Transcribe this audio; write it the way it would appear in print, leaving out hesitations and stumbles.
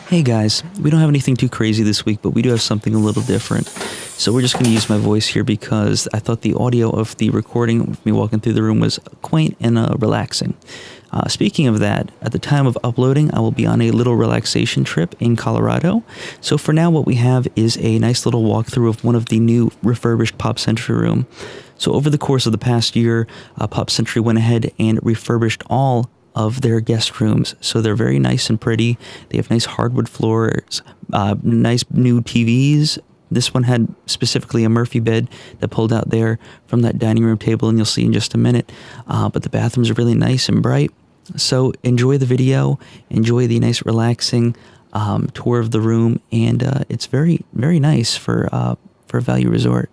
Hey guys, we don't have anything too crazy this week, but we do have something a little different. So we're just going to use my voice here because I thought the audio of the recording with me walking through the room was quaint and relaxing. Speaking of that, at the time of uploading, I will be on a little relaxation trip in Colorado. So for now, what we have is a nice little walkthrough of one of the new refurbished Pop Century room. So over the course of the past year, Pop Century went ahead and refurbished all of their guest rooms. So they're very nice and pretty. They have nice hardwood floors, nice new TVs. This one had specifically a Murphy bed that pulled out there from that dining room table, and you'll see in just a minute. But the bathrooms are really nice and bright. So enjoy the video, enjoy the nice relaxing tour of the room, and it's very, very nice for a value resort.